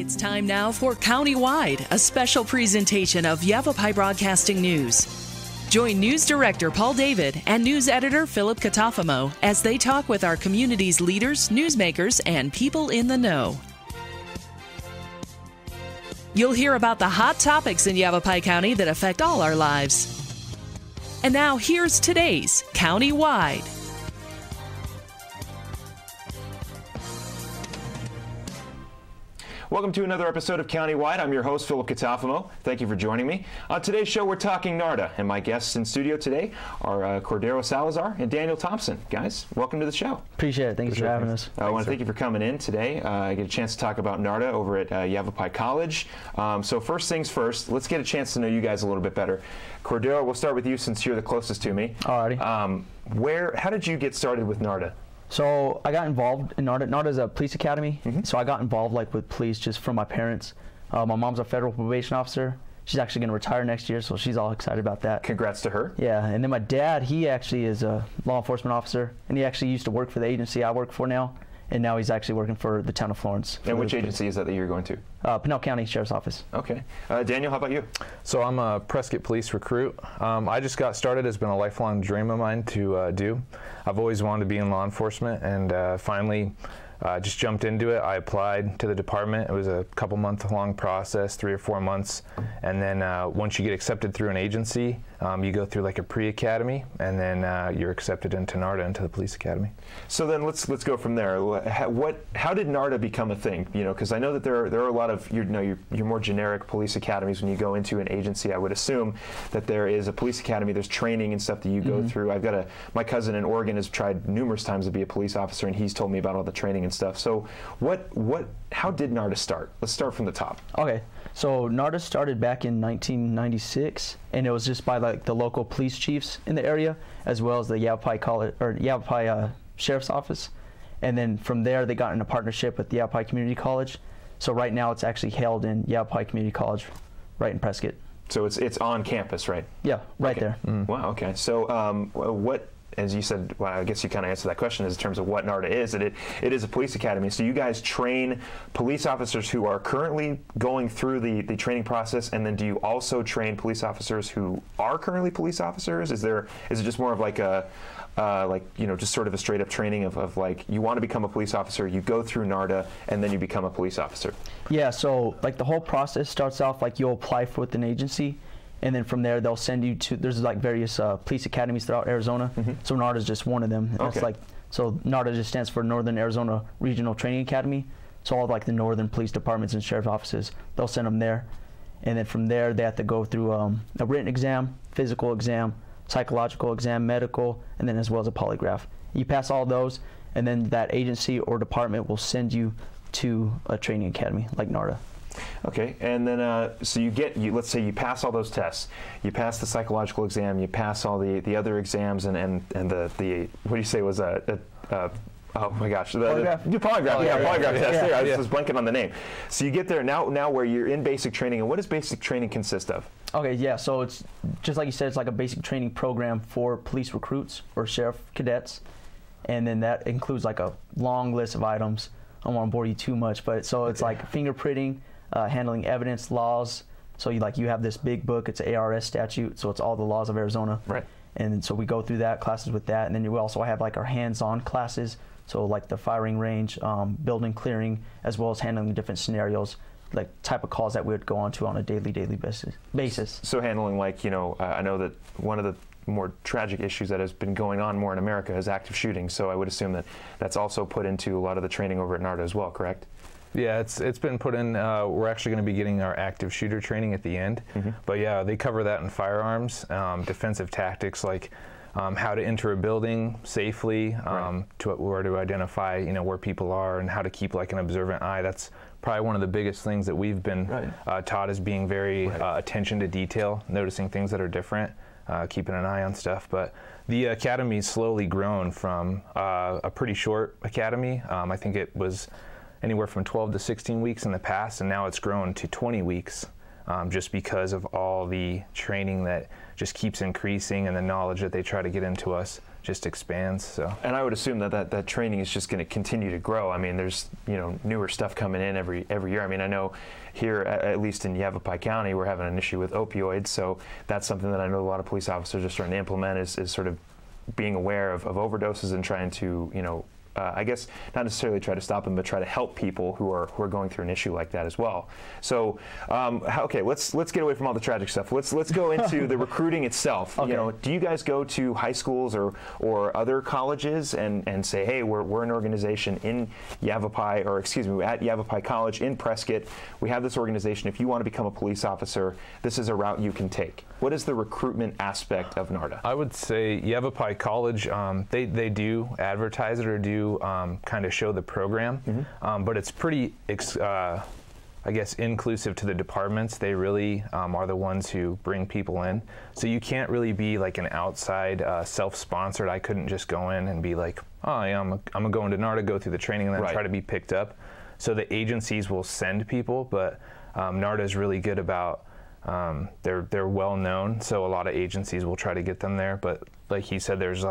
It's time now for Countywide, a special presentation of Yavapai Broadcasting News. Join News Director Paul David and News Editor Philip Catafamo as they talk with our community's leaders, newsmakers, and people in the know. You'll hear about the hot topics in Yavapai County that affect all our lives. And now here's today's Countywide. Welcome to another episode of Countywide. I'm your host, Philip Catafamo. Thank you for joining me. On today's show, we're talking NARTA, and my guests in studio today are Cordero Salazar and Daniel Thompson. Guys, welcome to the show. Appreciate it. Thanks for having us. I want to thank you for coming in today. I get a chance to talk about NARTA over at Yavapai College. So first things first, let's get a chance to know you guys a little bit better. Cordero, we'll start with you since you're the closest to me. Alrighty. How did you get started with NARTA? So I got involved in NARTA. NARTA is a police academy, so I got involved with police just from my parents. My mom's a federal probation officer. She's actually going to retire next year, so she's all excited about that. Congrats to her. Yeah, and then my dad, he actually is a law enforcement officer, and he actually used to work for the agency I work for now, and now he's actually working for the town of Florence. And which agency is that you're going to? Pinell County Sheriff's Office. Okay. Daniel, how about you? So I'm a Prescott police recruit. I just got started. It's been a lifelong dream of mine to do. I've always wanted to be in law enforcement, and finally just jumped into it. I applied to the department. It was a couple-month-long process, 3 or 4 months, and then once you get accepted through an agency, you go through like a pre-academy, and then you're accepted into NARTA, into the police academy. So then let's go from there. How did NARTA become a thing? You know, because I know that there are a lot of your more generic police academies. When you go into an agency, I would assume that there is a police academy. There's training and stuff that you go through. My cousin in Oregon has tried numerous times to be a police officer, and he's told me about all the training and stuff. So how did NARTA start? Let's start from the top. Okay, so NARTA started back in 1996, and it was just by like the local police chiefs in the area, as well as the Yavapai College or Yavapai Sheriff's Office, and then from there they got in a partnership with the Yavapai Community College. So right now it's actually held in Yavapai Community College, right in Prescott. So it's on campus, right? Yeah, right there. Wow. Okay. So what? As you said, well, I guess you kind of answered that question in terms of what NARTA is. It is a police academy. So you guys train police officers who are currently going through the training process, and then do you also train police officers who are currently police officers? Is it just more of like a just sort of a straight up training of like you want to become a police officer, you go through NARTA, and then you become a police officer? Yeah. So like the whole process starts off like you'll apply for with an agency. And then from there, they'll send you to, there's like various police academies throughout Arizona. So NARTA is just one of them. And okay. So NARTA just stands for Northern Arizona Regional Training Academy. So all of like the northern police departments and sheriff's offices, they'll send them there. And then from there, they have to go through a written exam, physical exam, psychological exam, medical, and then as well as a polygraph. You pass all those, and then that agency or department will send you to a training academy like NARTA. Okay, and then so let's say you pass all those tests, you pass the psychological exam, you pass all the other exams, and the what do you say was oh my gosh, polygraph? Polygraph test. Yeah. I was blanking on the name. So you get there now where you're in basic training, and what does basic training consist of? Okay, yeah, so it's just like you said, it's like a basic training program for police recruits or sheriff cadets, and then that includes like a long list of items. I don't want to bore you too much, but so it's like fingerprinting, handling evidence, laws. So you have this big book. It's an ARS statute, so it's all the laws of Arizona. Right. And so we go through classes with that, and then we also have like our hands-on classes. So like the firing range, building clearing, as well as handling different scenarios, like type of calls that we would go on to on a daily basis. So handling I know that one of the more tragic issues that has been going on more in America is active shooting. So I would assume that that's also put into a lot of the training over at NARTA as well, correct? Yeah, it's been put in. We're actually going to be getting our active shooter training at the end. But yeah, they cover that in firearms, defensive tactics like how to enter a building safely, where to identify where people are, and how to keep like an observant eye. That's probably one of the biggest things that we've been taught, is being very attention to detail, noticing things that are different, keeping an eye on stuff. But the academy's slowly grown from a pretty short academy. I think it was anywhere from 12 to 16 weeks in the past, and now it's grown to 20 weeks just because of all the training that just keeps increasing and the knowledge that they try to get into us. just expands. So. And I would assume that training is just going to continue to grow. I mean, there's newer stuff coming in every year. I mean, I know here, at least in Yavapai County, we're having an issue with opioids, so that's something that I know a lot of police officers are starting to implement, is sort of being aware of overdoses and trying to, I guess not necessarily try to stop them, but try to help people who are going through an issue like that as well. So, okay, let's get away from all the tragic stuff. Let's go into the recruiting itself. Okay. Do you guys go to high schools or other colleges and say, hey, we're an organization in Yavapai, or excuse me, at Yavapai College in Prescott. We have this organization. If you want to become a police officer, this is a route you can take. What is the recruitment aspect of NARTA? I would say Yavapai College, they do advertise it or do kind of show the program, but it's pretty, I guess, inclusive to the departments. They really are the ones who bring people in. So you can't really be like an outside self-sponsored. I couldn't just go in and be like, oh yeah, I'm going to NARTA, go through the training, and then try to be picked up. So the agencies will send people, but NARTA is really good about, they're well known, so a lot of agencies will try to get them there. But like he said, there's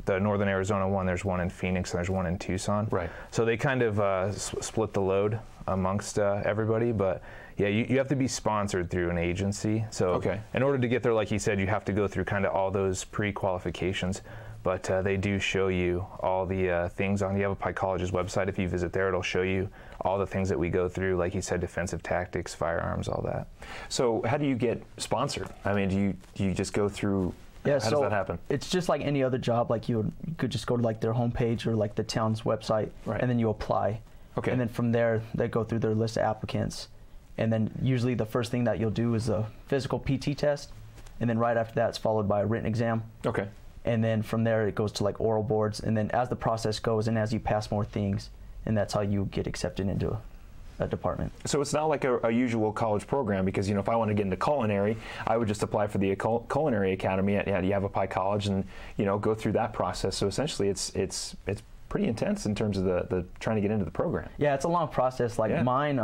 the Northern Arizona one, there's one in Phoenix, and there's one in Tucson. Right. So they kind of split the load amongst everybody. But yeah, you have to be sponsored through an agency. So in order to get there, like he said, you have to go through kind of all those pre-qualifications. But they do show you all the things on the Yavapai College's website. If you visit there, it'll show you all the things that we go through, like you said, defensive tactics, firearms, all that. So how do you get sponsored? I mean, do you just go through? Yeah, how does that happen? It's just like any other job. Like you could just go to like their homepage or like the town's website, and then you apply. Okay. And then from there, they go through their list of applicants, and then usually the first thing that you'll do is a physical PT test, and then right after that, it's followed by a written exam. Okay. And then from there, it goes to like oral boards, and then as the process goes, and as you pass more things, and that's how you get accepted into a department. So it's not like a usual college program, because if I want to get into culinary, I would just apply for the culinary academy at Yavapai College and go through that process. So essentially, it's pretty intense in terms of the trying to get into the program. Yeah, it's a long process. Like mine,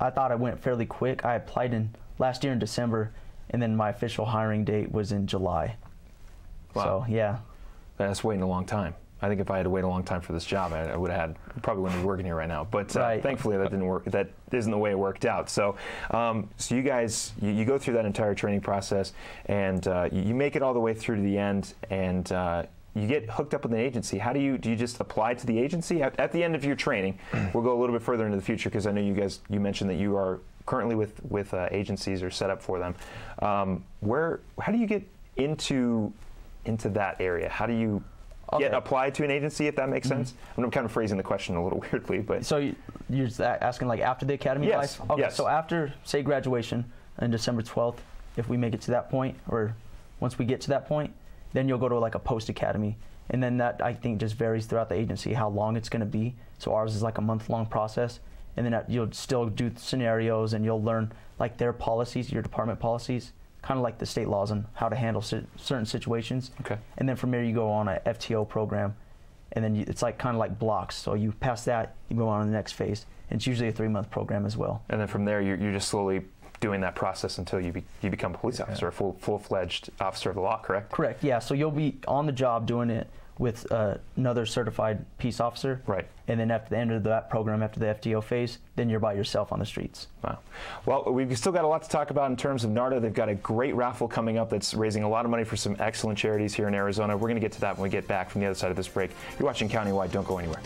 I thought I went fairly quick. I applied last year in December, and then my official hiring date was in July. Wow. So yeah, that's waiting a long time. I think if I had to wait a long time for this job, I would have probably wouldn't be working here right now. But thankfully, that didn't work. That isn't the way it worked out. So, so you guys, you go through that entire training process, and you make it all the way through to the end, and you get hooked up with an agency. How do you just apply to the agency at the end of your training? We'll go a little bit further into the future, because I know you mentioned that you are currently with agencies or set up for them. How do you get into that area? How do you get applied to an agency, if that makes sense? I'm kind of phrasing the question a little weirdly, but so you're just asking like after the academy life? Okay. Yes. So after, say, graduation on December 12th, if we make it to that point, or once we get to that point, then you'll go to like a post academy, and then that, I think, just varies throughout the agency how long it's going to be. So ours is like a month-long process, and then you'll still do scenarios, and you'll learn like their policies, your department policies, kind of like the state laws on how to handle certain situations. Okay. And then from there, you go on a FTO program, and then it's like kind of like blocks. So you pass that, you go on to the next phase. And it's usually a 3-month program as well. And then from there, you're just slowly doing that process until you become a police officer, a full-fledged officer of the law, correct? Correct, yeah. So you'll be on the job doing it with another certified peace officer. Right. And then after the end of that program, after the FTO phase, then you're by yourself on the streets. Wow. Well, we've still got a lot to talk about in terms of NARTA. They've got a great raffle coming up that's raising a lot of money for some excellent charities here in Arizona. We're going to get to that when we get back from the other side of this break. You're watching Countywide. Don't go anywhere.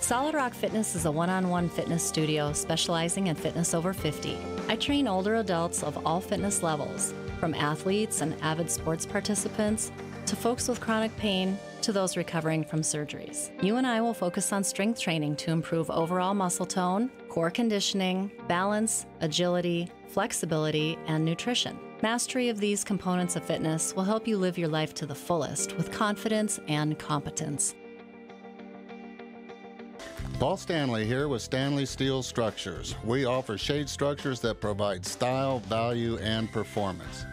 Solid Rock Fitness is a one-on-one fitness studio specializing in fitness over 50. I train older adults of all fitness levels, from athletes and avid sports participants to folks with chronic pain to those recovering from surgeries. You and I will focus on strength training to improve overall muscle tone, core conditioning, balance, agility, flexibility, and nutrition. Mastery of these components of fitness will help you live your life to the fullest with confidence and competence. Paul Stanley here with Stanley Steel Structures. We offer shade structures that provide style, value, and performance.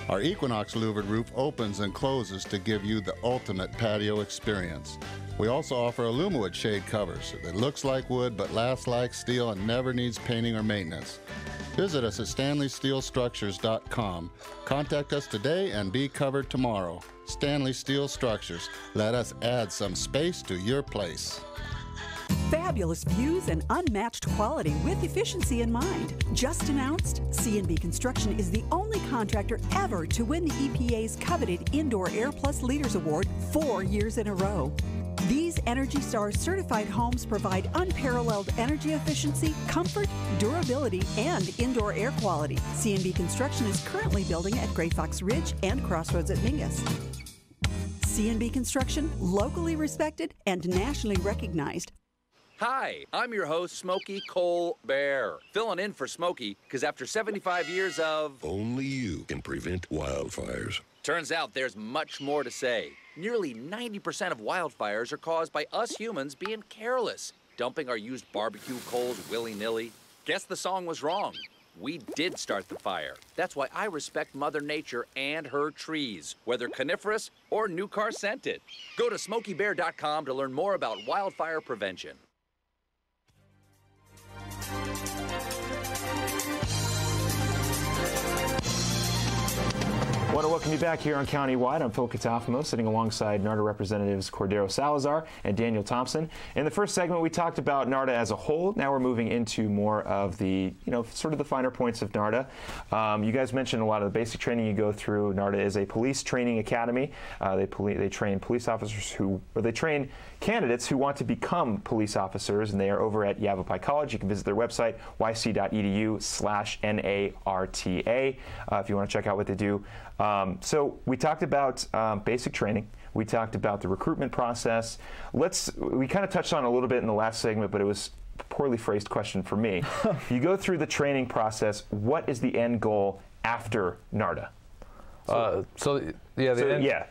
Our Equinox louvered roof opens and closes to give you the ultimate patio experience. We also offer Alumawood shade covers that looks like wood but lasts like steel and never needs painting or maintenance. Visit us at StanleySteelStructures.com. Contact us today and be covered tomorrow. Stanley Steel Structures. Let us add some space to your place. Fabulous views and unmatched quality with efficiency in mind. Just announced, C&B Construction is the only contractor ever to win the EPA's coveted Indoor Air Plus Leaders Award 4 years in a row. These Energy Star certified homes provide unparalleled energy efficiency, comfort, durability, and indoor air quality. C&B Construction is currently building at Gray Fox Ridge and Crossroads at Mingus. C&B Construction, locally respected and nationally recognized. Hi, I'm your host, Smokey Colbert, filling in for Smokey because after 75 years of... Only you can prevent wildfires. Turns out there's much more to say. Nearly 90% of wildfires are caused by us humans being careless, dumping our used barbecue coals willy-nilly. Guess the song was wrong. We did start the fire. That's why I respect Mother Nature and her trees, whether coniferous or new car scented. Go to SmokeyBear.com to learn more about wildfire prevention. I want to welcome you back here on Countywide. I'm Phil Catafamo, sitting alongside NARTA representatives Cordero Salazar and Daniel Thompson. In the first segment, we talked about NARTA as a whole. Now we're moving into more of the, sort of the finer points of NARTA. You guys mentioned a lot of the basic training you go through. NARTA is a police training academy. They train police officers they train candidates who want to become police officers, and they are over at Yavapai College. You can visit their website, yc.edu/NARTA, if you want to check out what they do. So we talked about basic training. We talked about the recruitment process. We kind of touched on it a little bit in the last segment, but it was a poorly phrased question for me. You go through the training process. What is the end goal after NARTA? The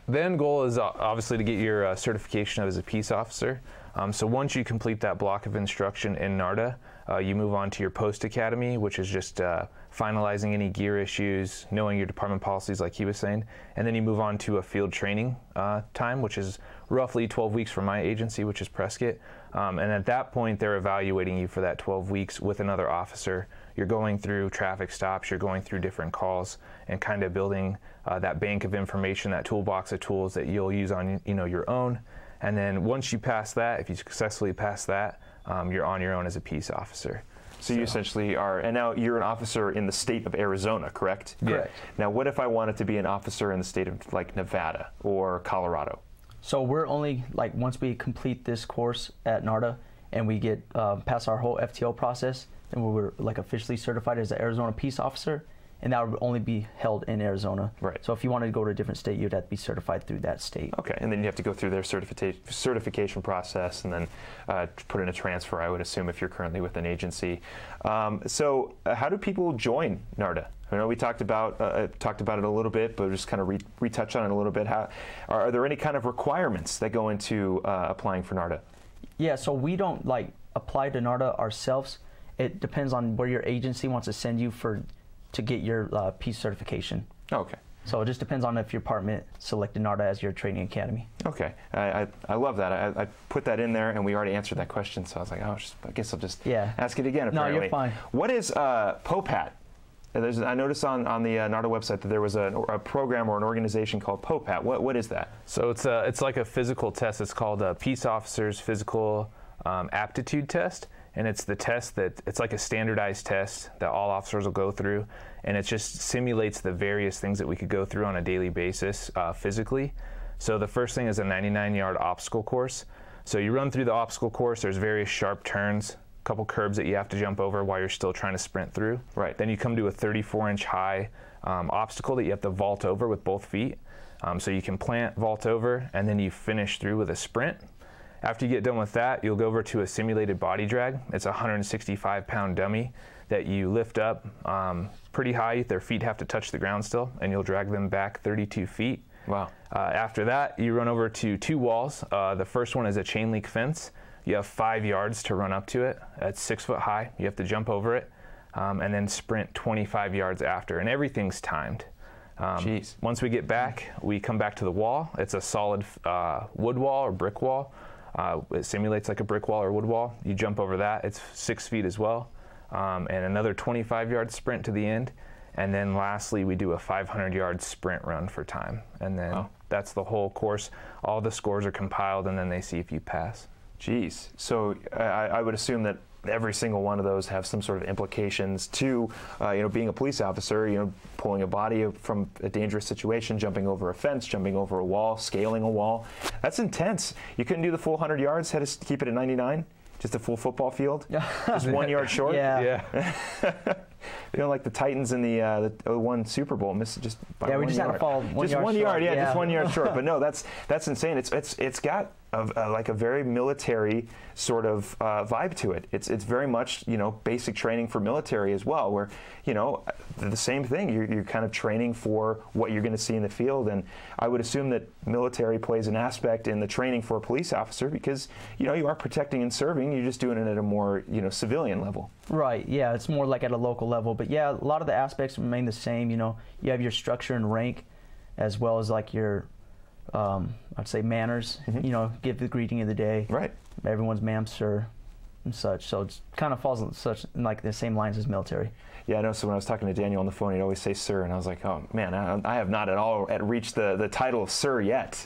end goal is obviously to get your certification as a peace officer. So once you complete that block of instruction in NARTA, you move on to your post academy, which is just finalizing any gear issues, knowing your department policies like he was saying, and then you move on to a field training time, which is roughly 12 weeks for my agency, which is Prescott. And at that point, they're evaluating you for that 12 weeks with another officer. You're going through traffic stops, you're going through different calls, and kind of building that bank of information, that toolbox of tools that you'll use on your own. And then once you pass that, if you successfully pass that, you're on your own as a peace officer. So you essentially are, and now you're an officer in the state of Arizona, correct? Correct. Now, what if I wanted to be an officer in the state of like Nevada or Colorado? So we're only, once we complete this course at NARTA and we get past our whole FTO process, then we're officially certified as an Arizona peace officer, and that would only be held in Arizona. Right. So if you wanted to go to a different state, you'd have to be certified through that state. Okay, and then you have to go through their certification process and then put in a transfer, I would assume, if you're currently with an agency. So how do people join NARTA? I know we talked about it a little bit, but just kind of retouch on it a little bit. Are there any kind of requirements that go into applying for NARTA? Yeah, so we don't apply to NARTA ourselves. It depends on where your agency wants to send you to get your peace certification. Okay. So it just depends on if your department selected NARTA as your training academy. Okay. I love that. I put that in there, and we already answered that question, so I was like, I guess I'll just ask it again, apparently. No, you're fine. What is POPAT? I noticed on the NARTA website that there was a program or an organization called POPAT. What is that? So it's like a physical test. It's called a Peace Officers Physical Aptitude Test. And it's the test it's like a standardized test that all officers will go through. And it just simulates the various things that we could go through on a daily basis physically. So the first thing is a 99-yard obstacle course. So you run through the obstacle course, there's various sharp turns, a couple curbs that you have to jump over while you're still trying to sprint through. Right. Then you come to a 34-inch high obstacle that you have to vault over with both feet. So you can plant, vault over, and then you finish through with a sprint. After you get done with that, you'll go over to a simulated body drag. It's a 165-pound dummy that you lift up pretty high. Their feet have to touch the ground still, and you'll drag them back 32 feet. Wow. After that, you run over to two walls. The first one is a chain link fence. You have 5 yards to run up to it. It's 6 foot high. You have to jump over it and then sprint 25 yards after, and everything's timed. Once we get back, we come back to the wall. It's a solid wood wall or brick wall. It simulates like a brick wall or wood wall. You jump over that, it's 6 feet as well. And another 25-yard sprint to the end. And then lastly, we do a 500-yard sprint run for time. And then that's the whole course. All the scores are compiled, and then they see if you pass. Geez. So I would assume that every single one of those have some sort of implications to, being a police officer, pulling a body from a dangerous situation, jumping over a fence, jumping over a wall, scaling a wall. That's intense. You couldn't do the full 100 yards, had to keep it at 99? Just a full football field? Just 1 yard short? Yeah. Like the Titans in the 01 Super Bowl, missed just by 1 yard. We just had to fall 1 yard just 1 yard, short. just 1 yard short. But no, that's insane. It's got like a very military sort of vibe to it. It's very much basic training for military as well, where the same thing. You're kind of training for what you're going to see in the field, and I would assume that military plays an aspect in the training for a police officer because you are protecting and serving. You're just doing it at a more civilian level. Right. Yeah, it's more like at a local level, but yeah, a lot of the aspects remain the same. You have your structure and rank, as well as like your I'd say manners, give the greeting of the day. Right. Everyone's ma'am, sir, and such. So it kind of falls in like the same lines as military. Yeah, I know. So when I was talking to Daniel on the phone, he'd always say sir, and I was like, oh man, I have not at all reached the title of sir yet.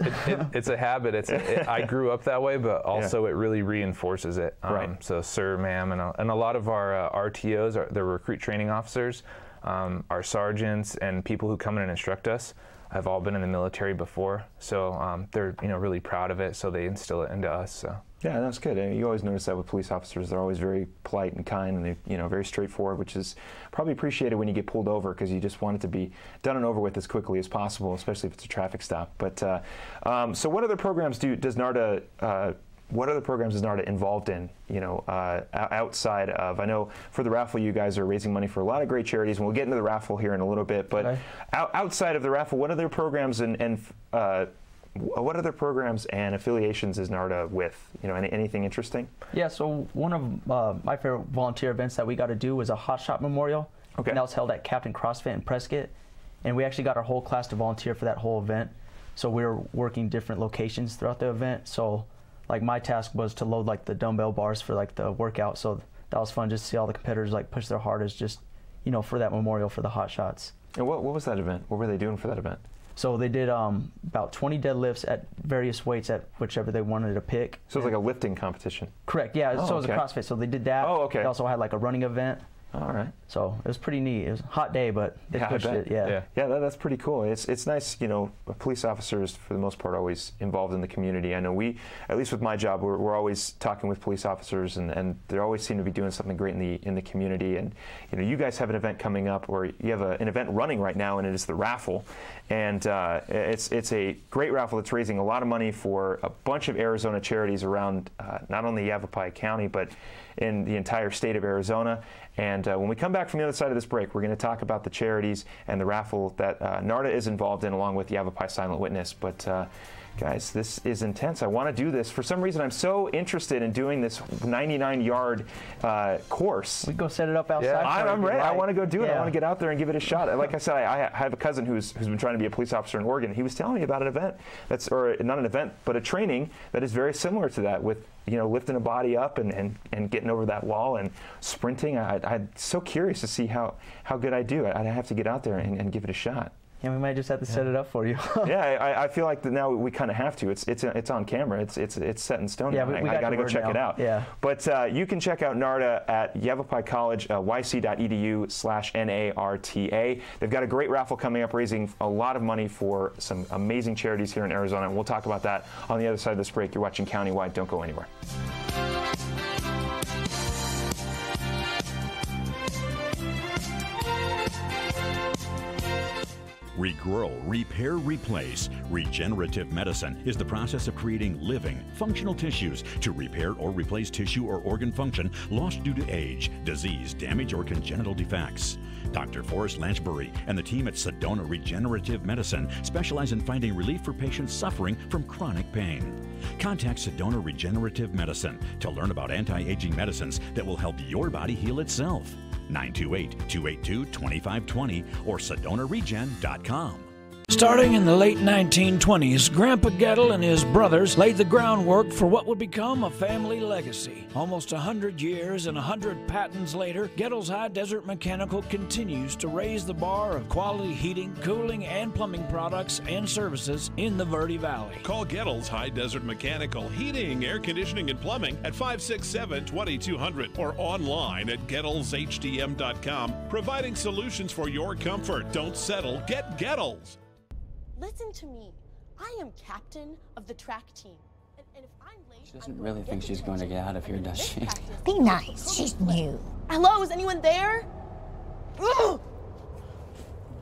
It's a habit. I grew up that way, but also it really reinforces it. Right. So sir, ma'am, and a lot of our RTOs, the recruit training officers, our sergeants, and people who come in and instruct us have all been in the military before, so they're really proud of it. So they instill it into us. So. Yeah, that's good. You always notice that with police officers; they're always very polite and kind, and they very straightforward, which is probably appreciated when you get pulled over because you just want it to be done and over with as quickly as possible, especially if it's a traffic stop. But so, what other programs does NARTA? What other programs is NARTA involved in, outside of, I know for the raffle you guys are raising money for a lot of great charities, and we'll get into the raffle here in a little bit, but outside of the raffle, what other programs and what other programs and affiliations is NARTA with? Anything interesting? Yeah, so one of my favorite volunteer events that we got to do was a Hot Shot Memorial. Okay. And that was held at Captain CrossFit in Prescott, and we actually got our whole class to volunteer for that whole event. So we were working different locations throughout the event. So like my task was to load like the dumbbell bars for like the workout, so that was fun just to see all the competitors like push their hardest just for that memorial for the Hot Shots. And what was that event? What were they doing for that event? So they did about 20 deadlifts at various weights at whichever they wanted to pick. So it was like a lifting competition? Correct, yeah. So it was a CrossFit, so they did that. Oh, okay. They also had like a running event. All right. So it was pretty neat. It was a hot day, but they pushed it. Yeah. That's pretty cool. It's nice. Police officers for the most part are always involved in the community. I know we, at least with my job, we're always talking with police officers, and they always seem to be doing something great in the community. And you guys have an event coming up, or you have an event running right now, and it is the raffle. And it's a great raffle that's raising a lot of money for a bunch of Arizona charities around not only Yavapai County, but in the entire state of Arizona. And when we come back from the other side of this break, we're going to talk about the charities and the raffle that NARTA is involved in, along with Yavapai Silent Witness. But guys, this is intense. I want to do this. For some reason, I'm so interested in doing this 99-yard course. We go set it up outside. Yeah, I'm ready. I want to go do it. Yeah. I want to get out there and give it a shot. Like I said, I have a cousin who's been trying to be a police officer in Oregon. He was telling me about an event or not an event, but a training that is very similar to that, with lifting a body up and getting over that wall and sprinting. I'm so curious to see how good I do. I'd have to get out there and give it a shot. Yeah, we might just have to set it up for you. Yeah, I feel like now we kind of have to. It's on camera. It's set in stone. Yeah, I got to go check it out. Yeah. But you can check out NARTA at Yavapai College, yc.edu/NARTA. They've got a great raffle coming up, raising a lot of money for some amazing charities here in Arizona. And we'll talk about that on the other side of this break. You're watching Countywide. Don't go anywhere. Regrow, repair, replace. Regenerative medicine is the process of creating living, functional tissues to repair or replace tissue or organ function lost due to age, disease, damage, or congenital defects. Dr. Forrest Lanchbury and the team at Sedona Regenerative Medicine specialize in finding relief for patients suffering from chronic pain. Contact Sedona Regenerative Medicine to learn about anti-aging medicines that will help your body heal itself. 928-282-2520 or SedonaRegen.com. Starting in the late 1920s, Grandpa Gettle and his brothers laid the groundwork for what would become a family legacy. Almost 100 years and 100 patents later, Gettle's High Desert Mechanical continues to raise the bar of quality heating, cooling, and plumbing products and services in the Verde Valley. Call Gettle's High Desert Mechanical Heating, Air Conditioning, and Plumbing at 567-2200 or online at GettlesHDM.com, providing solutions for your comfort. Don't settle, get Gettles. Listen to me. I am captain of the track team. And if I'm late, she doesn't really think she's going to get out of here, does she? Be nice. She's new. Hello, is anyone there? Ugh!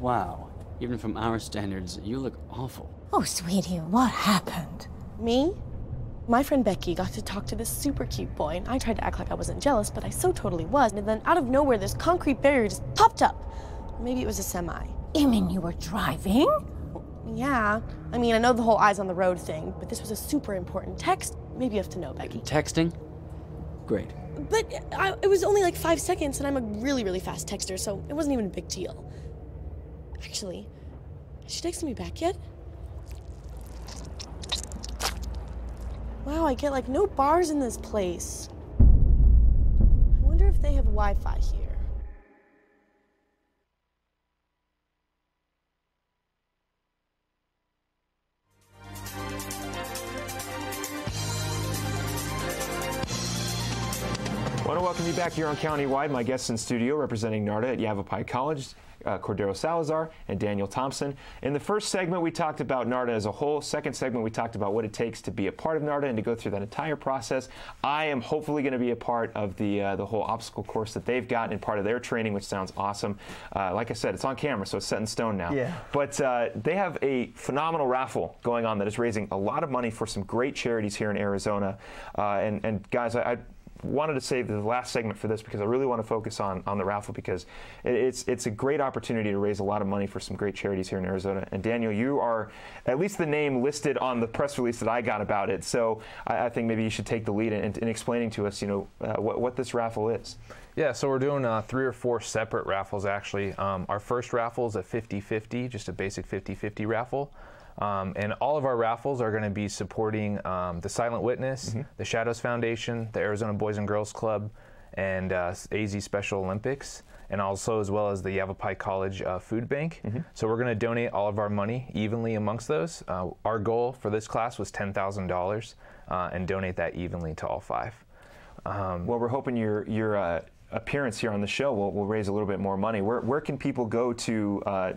Wow. Even from our standards, you look awful. Oh, sweetie, what happened? Me? My friend Becky got to talk to this super cute boy, and I tried to act like I wasn't jealous, but I so totally was. And then out of nowhere, this concrete barrier just popped up. Maybe it was a semi. You mean you were driving? Yeah. I mean, I know the whole eyes on the road thing, but this was a super important text. Maybe you have to know, Becky. Texting? Great. But it was only like 5 seconds, and I'm a really, really fast texter, so it wasn't even a big deal. Actually, has she texted me back yet? Wow, I get like no bars in this place. I wonder if they have Wi-Fi here. I want to welcome you back here on Countywide. My guests in studio representing NARTA at Yavapai College, Cordero Salazar and Daniel Thompson. In the first segment, we talked about NARTA as a whole. Second segment, we talked about what it takes to be a part of NARTA and to go through that entire process. I am hopefully going to be a part of the whole obstacle course that they've got and part of their training, which sounds awesome. Like I said, it's on camera, so it's set in stone now. Yeah. But they have a phenomenal raffle going on that is raising a lot of money for some great charities here in Arizona. And guys, I wanted to save the last segment for this because I really want to focus on the raffle because it's a great opportunity to raise a lot of money for some great charities here in Arizona. And Daniel, you are at least the name listed on the press release that I got about it. So I think maybe you should take the lead in explaining to us, what this raffle is. Yeah, so we're doing 3 or 4 separate raffles actually. Our first raffle is a 50-50, just a basic 50-50 raffle. And all of our raffles are going to be supporting the Silent Witness, the Shadows Foundation, the Arizona Boys and Girls Club, and AZ Special Olympics, and also as well as the Yavapai College Food Bank. So we're going to donate all of our money evenly amongst those. Our goal for this class was $10,000 and donate that evenly to all 5. Well, we're hoping your appearance here on the show will raise a little bit more money. Where can people go to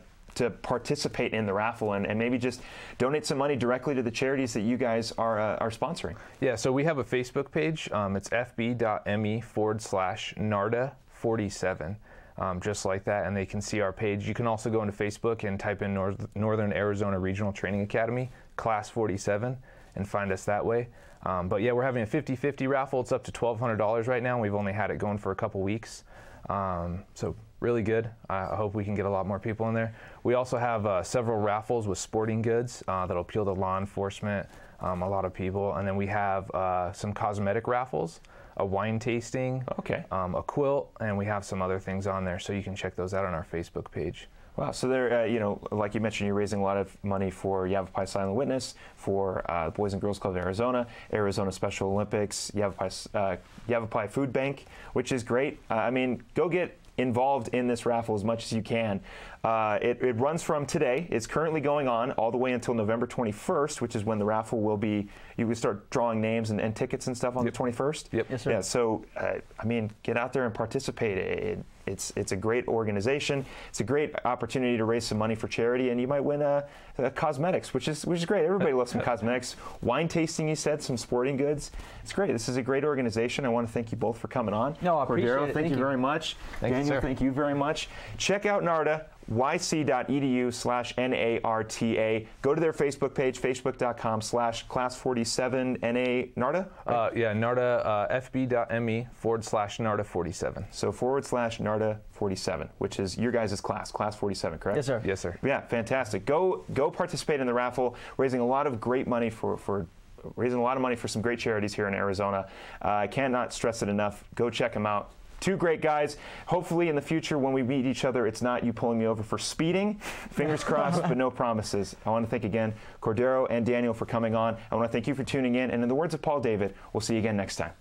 participate in the raffle and maybe just donate some money directly to the charities that you guys are sponsoring? Yeah, so we have a Facebook page. It's fb.me/NARTA47, just like that, and they can see our page. You can also go into Facebook and type in Northern Arizona Regional Training Academy, Class 47, and find us that way. But yeah, we're having a 50-50 raffle. It's up to $1,200 right now. We've only had it going for a couple weeks. So really good. I hope we can get a lot more people in there. We also have several raffles with sporting goods that'll appeal to law enforcement, a lot of people. And then we have some cosmetic raffles, a wine tasting, a quilt, and we have some other things on there. So you can check those out on our Facebook page. Wow, so there, like you mentioned, you're raising a lot of money for Yavapai Silent Witness, for Boys and Girls Club of Arizona, Arizona Special Olympics, Yavapai Food Bank, which is great. I mean, go get involved in this raffle as much as you can. It runs from today. It's currently going on all the way until November 21st, which is when the raffle will be. You will start drawing names and tickets and stuff on the 21st. Yep. Yes, sir. Yeah. So, I mean, get out there and participate. It's a great organization. It's a great opportunity to raise some money for charity, and you might win cosmetics, which is great. Everybody loves some cosmetics. Wine tasting, you said, some sporting goods. It's great. This is a great organization. I want to thank you both for coming on. No, I appreciate Cordero, it. thank you very much. Daniel, thank you very much. Check out NARTA. yc.edu/NARTA. Go to their Facebook page, facebook.com/class47NA NARTA. Right? Yeah, NARTA, fb.me/NARTA47. So /NARTA47, which is your guys' class 47, correct? Yes, sir. Yes, sir. Yeah, fantastic. Go participate in the raffle, raising a lot of great money for raising a lot of money for some great charities here in Arizona. I cannot stress it enough. Go check them out. Two great guys. Hopefully in the future when we meet each other, it's not you pulling me over for speeding. Fingers crossed, but no promises. I want to thank again Cordero and Daniel for coming on. I want to thank you for tuning in. And in the words of Paul David, we'll see you again next time.